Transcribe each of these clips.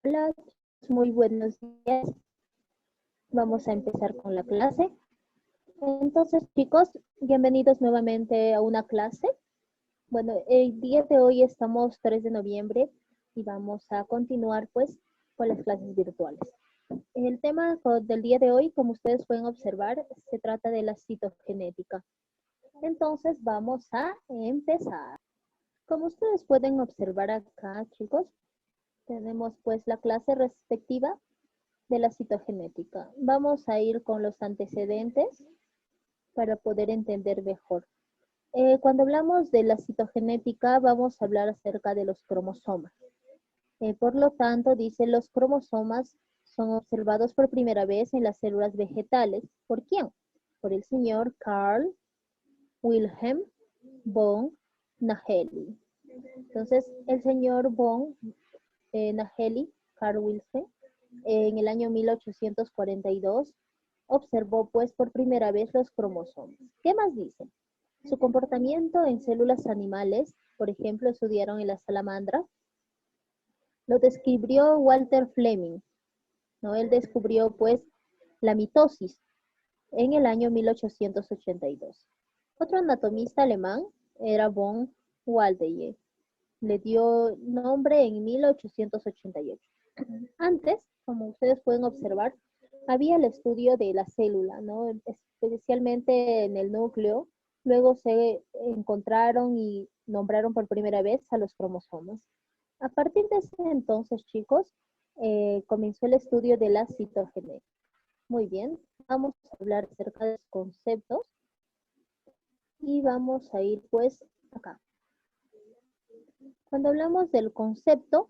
Hola, muy buenos días. Vamos a empezar con la clase. Entonces, chicos, bienvenidos nuevamente a una clase. Bueno, el día de hoy estamos 3 de noviembre y vamos a continuar pues con las clases virtuales. El tema del día de hoy, como ustedes pueden observar, se trata de la citogenética. Entonces, vamos a empezar. Como ustedes pueden observar acá, chicos, tenemos pues la clase respectiva de la citogenética. Vamos a ir con los antecedentes para poder entender mejor. Cuando hablamos de la citogenética, vamos a hablar acerca de los cromosomas. Por lo tanto, dice, los cromosomas son observados por primera vez en las células vegetales. ¿Por quién? Por el señor Carl Wilhelm von Nageli. Entonces, el señor von Nageli, Carl Wilhelm, en el año 1842, observó pues por primera vez los cromosomas. ¿Qué más dice? Su comportamiento en células animales, por ejemplo, estudiaron en la salamandra, lo describió Walter Fleming, ¿no? Él descubrió pues la mitosis en el año 1882. Otro anatomista alemán era von Waldeye. Le dio nombre en 1888. Antes, como ustedes pueden observar, había el estudio de la célula, ¿no? Especialmente en el núcleo. Luego se encontraron y nombraron por primera vez a los cromosomas. A partir de ese entonces, chicos, comenzó el estudio de la citogenética. Muy bien, vamos a hablar acerca de los conceptos y vamos a ir pues acá. Cuando hablamos del concepto,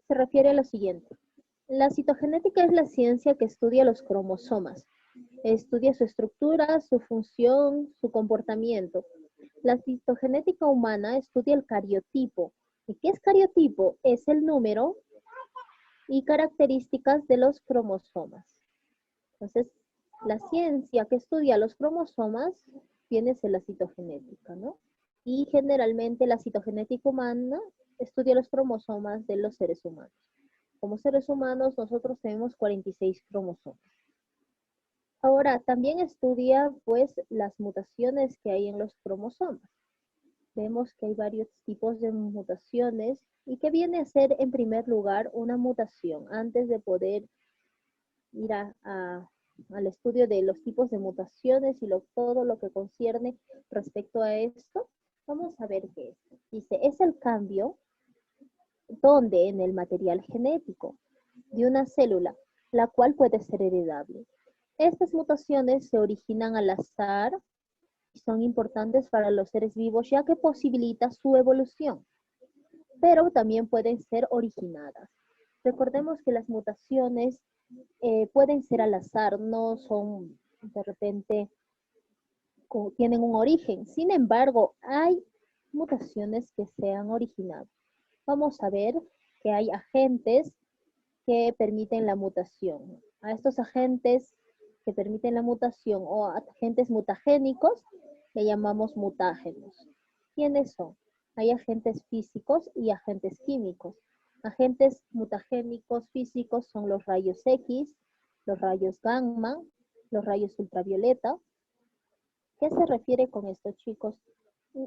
se refiere a lo siguiente. La citogenética es la ciencia que estudia los cromosomas. Estudia su estructura, su función, su comportamiento. La citogenética humana estudia el cariotipo. ¿Y qué es cariotipo? Es el número y características de los cromosomas. Entonces, la ciencia que estudia los cromosomas viene a ser la citogenética, ¿no? Y generalmente la citogenética humana estudia los cromosomas de los seres humanos. Como seres humanos, nosotros tenemos 46 cromosomas. Ahora, también estudia, pues, las mutaciones que hay en los cromosomas. Vemos que hay varios tipos de mutaciones y que viene a ser, en primer lugar, una mutación. Antes de poder ir al estudio de los tipos de mutaciones y todo lo que concierne respecto a esto, vamos a ver qué es. Dice, es el cambio donde en el material genético de una célula, la cual puede ser heredable. Estas mutaciones se originan al azar y son importantes para los seres vivos ya que posibilita su evolución, pero también pueden ser originadas. Recordemos que las mutaciones pueden ser al azar, no son de repente, tienen un origen. Sin embargo, hay mutaciones que se han originado. Vamos a ver que hay agentes que permiten la mutación. A estos agentes que permiten la mutación o agentes mutagénicos le llamamos mutágenos. ¿Quiénes son? Hay agentes físicos y agentes químicos. Agentes mutagénicos físicos son los rayos X, los rayos gamma, los rayos ultravioleta. ¿Qué se refiere con esto, chicos?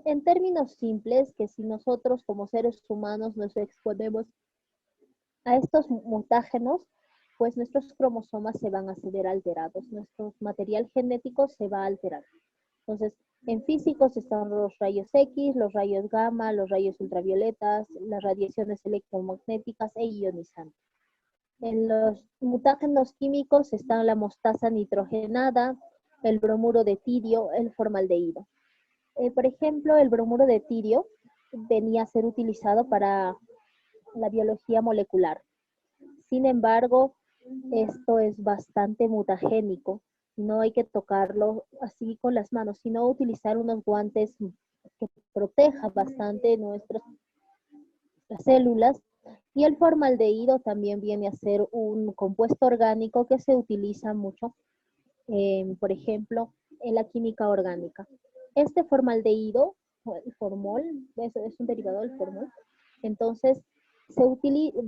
En términos simples, que si nosotros como seres humanos nos exponemos a estos mutágenos, pues nuestros cromosomas se van a ver alterados, nuestro material genético se va a alterar. Entonces, en físicos están los rayos X, los rayos gamma, los rayos ultravioletas, las radiaciones electromagnéticas e ionizantes. En los mutágenos químicos están la mostasa nitrogenada, el bromuro de tirio, el formaldehído. Por ejemplo, el bromuro de tirio venía a ser utilizado para la biología molecular. Sin embargo, esto es bastante mutagénico. No hay que tocarlo así con las manos, sino utilizar unos guantes que protejan bastante nuestras células. Y el formaldehído también viene a ser un compuesto orgánico que se utiliza mucho, por ejemplo, en la química orgánica. Este formaldehído, o el formol, es un derivado del formol, entonces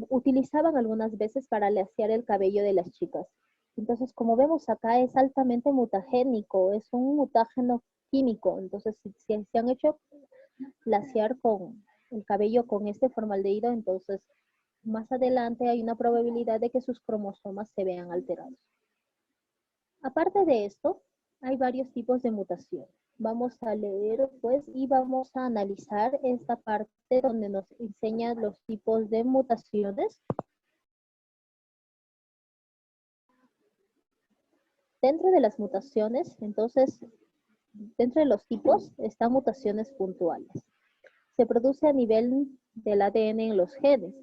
utilizaban algunas veces para alaciar el cabello de las chicas. Entonces, como vemos acá, es altamente mutagénico, es un mutágeno químico. Entonces, si se han hecho laciar con el cabello con este formaldehído, entonces más adelante hay una probabilidad de que sus cromosomas se vean alterados. Aparte de esto, hay varios tipos de mutaciones. Vamos a leer pues y vamos a analizar esta parte donde nos enseña los tipos de mutaciones. Dentro de las mutaciones, entonces, dentro de los tipos están mutaciones puntuales. Se produce a nivel del ADN en los genes.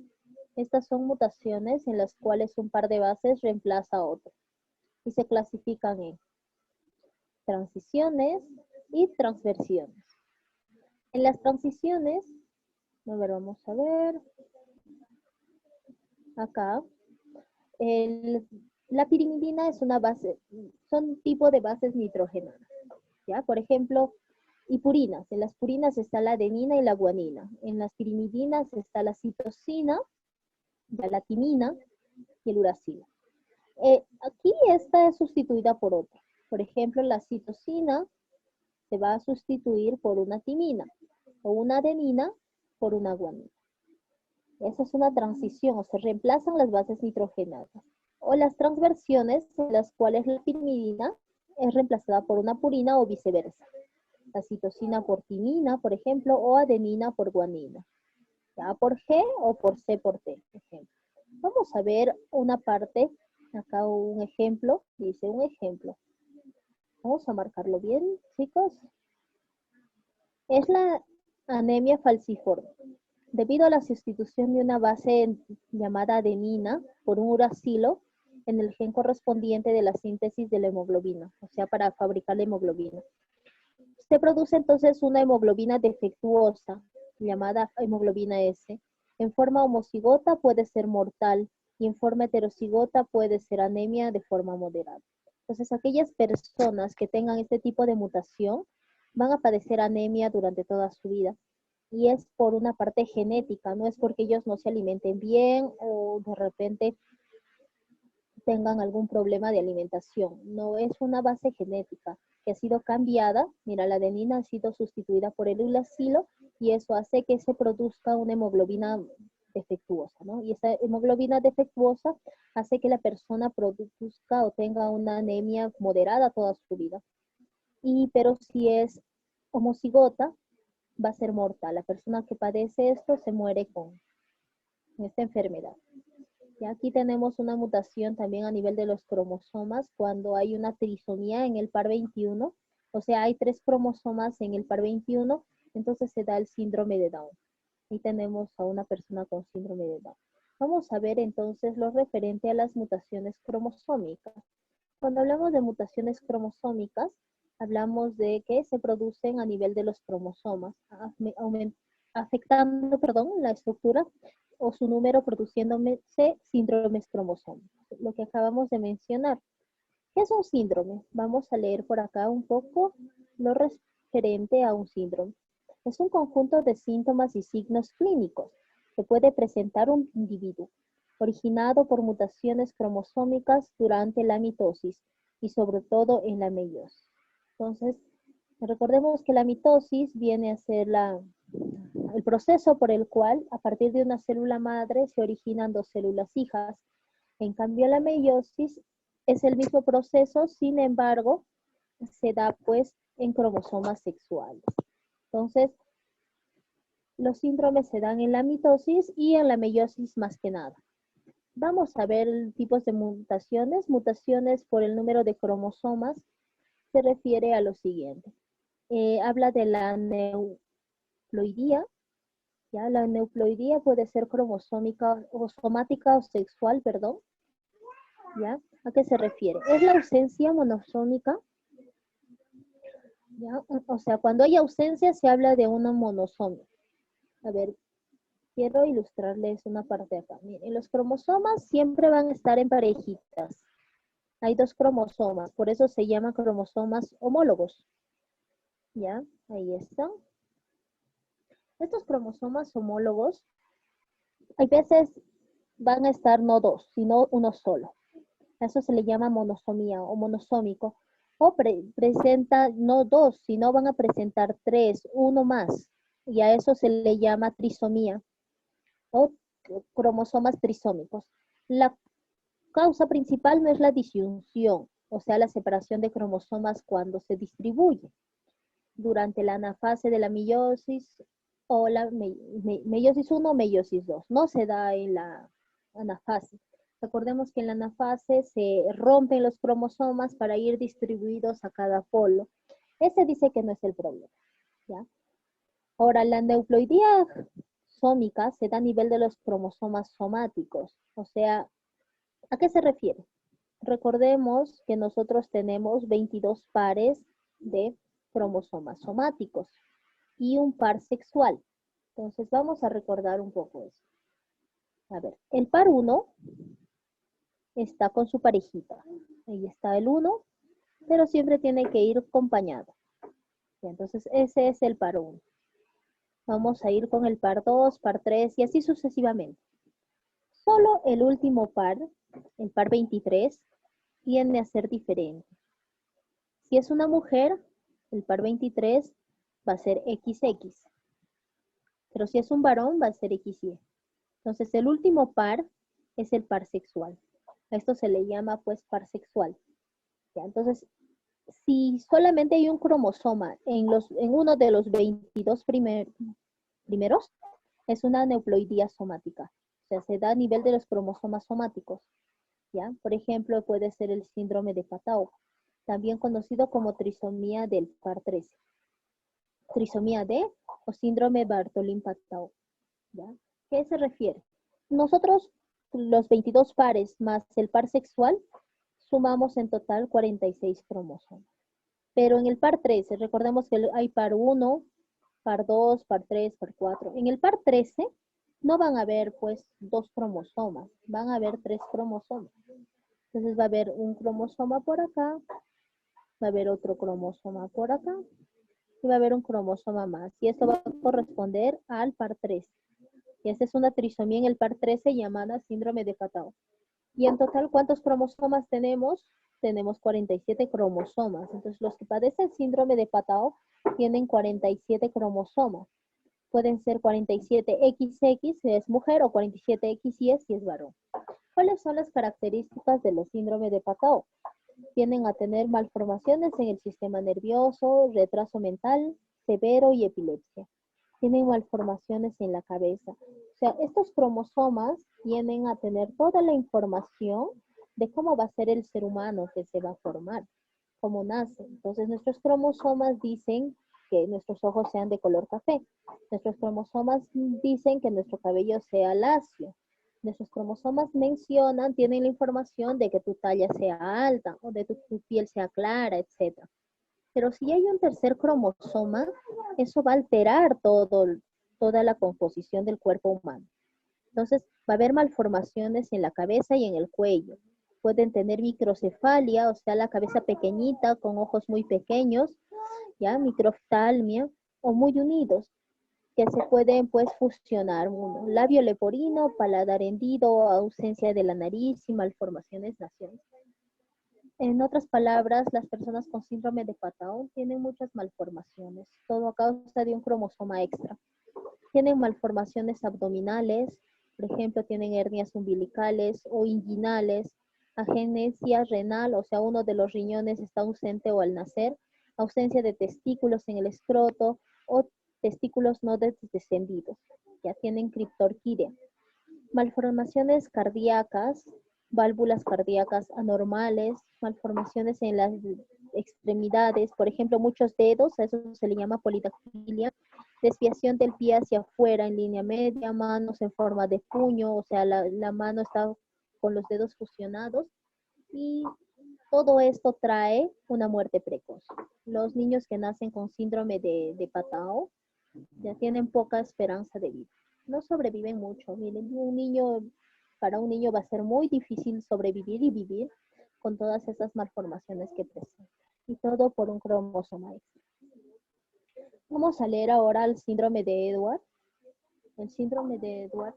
Estas son mutaciones en las cuales un par de bases reemplaza a otro y se clasifican en transiciones y transversiones. En las transiciones, a ver, vamos a ver, acá, la pirimidina es una base, son tipo de bases nitrogenadas, ¿ya? Por ejemplo, y purinas. En las purinas está la adenina y la guanina. En las pirimidinas está la citosina, la timina y el uracilo. Aquí esta es sustituida por otra. Por ejemplo, la citosina se va a sustituir por una timina o una adenina por una guanina. Esa es una transición, o se reemplazan las bases nitrogenadas. O las transversiones, en las cuales la pirimidina es reemplazada por una purina o viceversa. La citosina por timina, por ejemplo, o adenina por guanina. Ya por G o por C por T, por ejemplo. Vamos a ver una parte, acá un ejemplo, dice un ejemplo. Vamos a marcarlo bien, chicos. Es la anemia falciforme. Debido a la sustitución de una base llamada adenina por un uracilo en el gen correspondiente de la síntesis de la hemoglobina, o sea, para fabricar la hemoglobina. Se produce entonces una hemoglobina defectuosa, llamada hemoglobina S. En forma homocigota puede ser mortal y en forma heterocigota puede ser anemia de forma moderada. Entonces, aquellas personas que tengan este tipo de mutación van a padecer anemia durante toda su vida. Y es por una parte genética, no es porque ellos no se alimenten bien o de repente tengan algún problema de alimentación. No, es una base genética que ha sido cambiada. Mira, la adenina ha sido sustituida por el uracilo y eso hace que se produzca una hemoglobina defectuosa, ¿no? Y esa hemoglobina defectuosa hace que la persona produzca o tenga una anemia moderada toda su vida. Pero si es homocigota, va a ser mortal. La persona que padece esto se muere con esta enfermedad. Y aquí tenemos una mutación también a nivel de los cromosomas cuando hay una trisomía en el par 21, o sea, hay 3 cromosomas en el par 21, entonces se da el síndrome de Down. Ahí tenemos a una persona con síndrome de Down. Vamos a ver entonces lo referente a las mutaciones cromosómicas. Cuando hablamos de mutaciones cromosómicas, hablamos de que se producen a nivel de los cromosomas, afectando, la estructura o su número, produciéndose síndromes cromosómicos, lo que acabamos de mencionar. ¿Qué es un síndrome? Vamos a leer por acá un poco lo referente a un síndrome. Es un conjunto de síntomas y signos clínicos que puede presentar un individuo, originado por mutaciones cromosómicas durante la mitosis y sobre todo en la meiosis. Entonces, recordemos que la mitosis viene a ser el proceso por el cual a partir de una célula madre se originan 2 células hijas. En cambio, la meiosis es el mismo proceso, sin embargo, se da pues en cromosomas sexuales. Entonces, los síndromes se dan en la mitosis y en la meiosis más que nada. Vamos a ver tipos de mutaciones. Mutaciones por el número de cromosomas se refiere a lo siguiente. Habla de la neuploidía. ¿Ya? La neuploidía puede ser cromosómica o somática o sexual, perdón. ¿Ya? ¿A qué se refiere? Es la ausencia monosómica. ¿Ya? O sea, cuando hay ausencia se habla de una monosomia. A ver, quiero ilustrarles una parte acá. Miren, los cromosomas siempre van a estar en parejitas. Hay 2 cromosomas, por eso se llaman cromosomas homólogos. ¿Ya? Ahí están. Estos cromosomas homólogos Hay veces van a estar no dos, sino uno solo. Eso se le llama monosomía o monosómico. O presenta no dos, sino van a presentar tres, uno más. Y a eso se le llama trisomía o cromosomas trisómicos. La causa principal no es la disyunción, o sea, la separación de cromosomas cuando se distribuye durante la anafase de la meiosis o la meiosis 1 o meiosis 2. No se da en la anafase. Recordemos que en la anafase se rompen los cromosomas para ir distribuidos a cada polo. Ese dice que no es el problema. ¿Ya? Ahora, la neuploidía sómica se da a nivel de los cromosomas somáticos. O sea, ¿a qué se refiere? Recordemos que nosotros tenemos 22 pares de cromosomas somáticos y un par sexual. Entonces vamos a recordar un poco eso. A ver, el par 1 está con su parejita. Ahí está el 1, pero siempre tiene que ir acompañado. Entonces ese es el par 1. Vamos a ir con el par 2, par 3 y así sucesivamente. Solo el último par, el par 23, tiende a ser diferente. Si es una mujer, el par 23 va a ser XX. Pero si es un varón, va a ser XY. Entonces, el último par es el par sexual. A esto se le llama, pues, par sexual. ¿Ya? Entonces, si solamente hay un cromosoma en uno de los 22 primeros, es una neuploidía somática. O sea, se da a nivel de los cromosomas somáticos. ¿Ya? Por ejemplo, puede ser el síndrome de Patau, también conocido como trisomía del par 13. Trisomía D o síndrome Bartolín-Patau. ¿Ya? ¿Qué se refiere? Nosotros, los 22 pares más el par sexual, sumamos en total 46 cromosomas. Pero en el par 13, recordemos que hay par 1, par 2, par 3, par 4. En el par 13 no van a haber pues 2 cromosomas, van a haber 3 cromosomas. Entonces va a haber un cromosoma por acá, va a haber otro cromosoma por acá, y va a haber un cromosoma más. Y esto va a corresponder al par 13. Y esta es una trisomía en el par 13 llamada síndrome de Patau. Y en total, ¿cuántos cromosomas tenemos? Tenemos 47 cromosomas. Entonces, los que padecen síndrome de Patau tienen 47 cromosomas. Pueden ser 47XX si es mujer o 47XY si es varón. ¿Cuáles son las características de los síndromes de Patau? Tienden a tener malformaciones en el sistema nervioso, retraso mental severo y epilepsia. Tienen malformaciones en la cabeza. O sea, estos cromosomas tienden a tener toda la información de cómo va a ser el ser humano que se va a formar, cómo nace. Entonces, nuestros cromosomas dicen que nuestros ojos sean de color café. Nuestros cromosomas dicen que nuestro cabello sea lacio. Nuestros cromosomas mencionan, tienen la información de que tu talla sea alta o de que tu piel sea clara, etc. Pero si hay un tercer cromosoma, eso va a alterar toda la composición del cuerpo humano. Entonces, va a haber malformaciones en la cabeza y en el cuello. Pueden tener microcefalia, o sea, la cabeza pequeñita con ojos muy pequeños, ¿ya? Microftalmia, o muy unidos, que se pueden pues fusionar uno. Labio leporino, paladar hendido, ausencia de la nariz y malformaciones nasales. En otras palabras, las personas con síndrome de Patau tienen muchas malformaciones, todo a causa de un cromosoma extra. Tienen malformaciones abdominales, por ejemplo, tienen hernias umbilicales o inguinales, agenesia renal, o sea, uno de los riñones está ausente o al nacer, ausencia de testículos en el escroto o testículos no descendidos. Ya tienen criptorquidia. Malformaciones cardíacas, válvulas cardíacas anormales, malformaciones en las extremidades, por ejemplo, muchos dedos, a eso se le llama polidactilia, desviación del pie hacia afuera en línea media, manos en forma de puño, o sea, la mano está con los dedos fusionados y todo esto trae una muerte precoz. Los niños que nacen con síndrome de Patau ya tienen poca esperanza de vida. No sobreviven mucho. Miren, para un niño va a ser muy difícil sobrevivir y vivir con todas esas malformaciones que presenta. Y todo por un cromosoma extra. Vamos a leer ahora el síndrome de Edward. El síndrome de Edward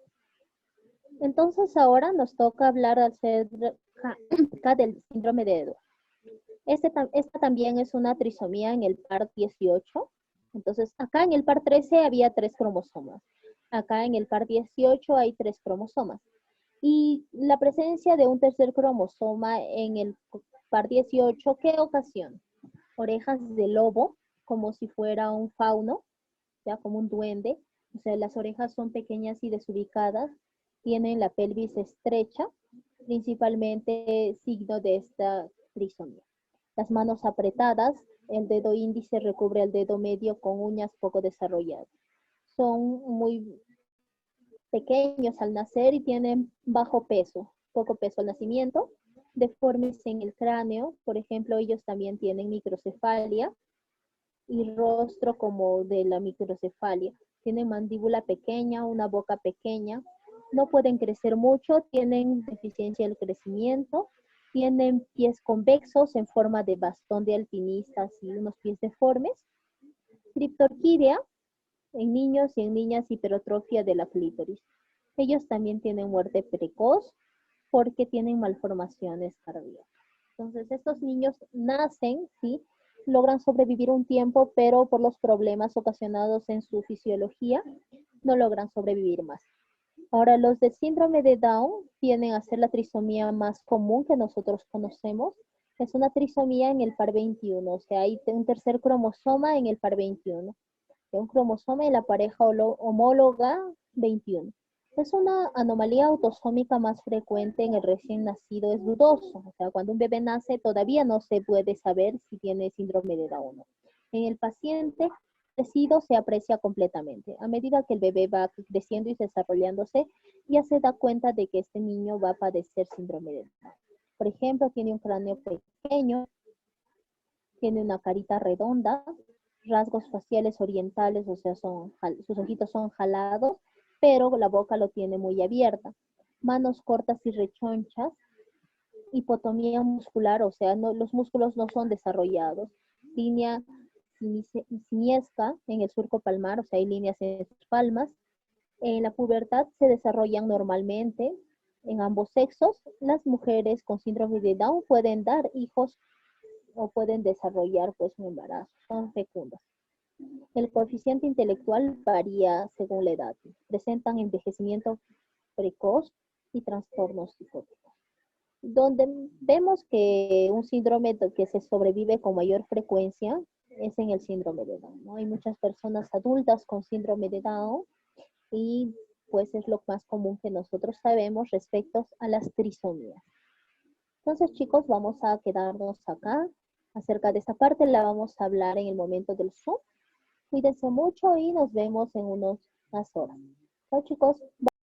Entonces ahora nos toca hablar acerca del síndrome de Edwards. Esta también es una trisomía en el par 18. Entonces acá en el par 13 había 3 cromosomas. Acá en el par 18 hay 3 cromosomas. Y la presencia de un tercer cromosoma en el par 18, ¿qué ocasiona? Orejas de lobo, como si fuera un fauno, ya como un duende. O sea, las orejas son pequeñas y desubicadas, tienen la pelvis estrecha, principalmente signo de esta trisomía. Las manos apretadas, el dedo índice recubre el dedo medio con uñas poco desarrolladas. Son muy pequeños al nacer y tienen bajo peso, poco peso al nacimiento, deformes en el cráneo, por ejemplo, ellos también tienen microcefalia y rostro como de la microcefalia. Tienen mandíbula pequeña, una boca pequeña, no pueden crecer mucho, tienen deficiencia del crecimiento, tienen pies convexos en forma de bastón de alpinistas y unos pies deformes. Criptorquidia en niños y en niñas, hipertrofia de la clítoris. Ellos también tienen muerte precoz porque tienen malformaciones cardíacas. Entonces, estos niños nacen, sí, logran sobrevivir un tiempo, pero por los problemas ocasionados en su fisiología, no logran sobrevivir más. Ahora, los de síndrome de Down tienden a ser la trisomía más común que nosotros conocemos. Es una trisomía en el par 21, o sea, hay un tercer cromosoma en el par 21. Un cromosoma en la pareja homóloga 21. Es una anomalía autosómica más frecuente en el recién nacido, es dudoso. O sea, cuando un bebé nace todavía no se puede saber si tiene síndrome de Down o no. En el paciente crecido se aprecia completamente. A medida que el bebé va creciendo y desarrollándose, ya se da cuenta de que este niño va a padecer síndrome de Down. Por ejemplo, tiene un cráneo pequeño, tiene una carita redonda, rasgos faciales orientales, o sea, sus ojitos son jalados, pero la boca lo tiene muy abierta. Manos cortas y rechonchas, hipotomía muscular, o sea, no, los músculos no son desarrollados. Línea siniesca en el surco palmar, o sea, hay líneas en sus palmas. En la pubertad se desarrollan normalmente en ambos sexos. Las mujeres con síndrome de Down pueden dar hijos o pueden desarrollar pues un embarazo, son fecundas. El coeficiente intelectual varía según la edad. Presentan envejecimiento precoz y trastornos psicóticos. Donde vemos que un síndrome que se sobrevive con mayor frecuencia es en el síndrome de Down, ¿no? Hay muchas personas adultas con síndrome de Down y pues es lo más común que nosotros sabemos respecto a las trisomías. Entonces, chicos, vamos a quedarnos acá. Acerca de esta parte la vamos a hablar en el momento del Zoom. Cuídense mucho y nos vemos en unas horas. Chao, chicos. Bye.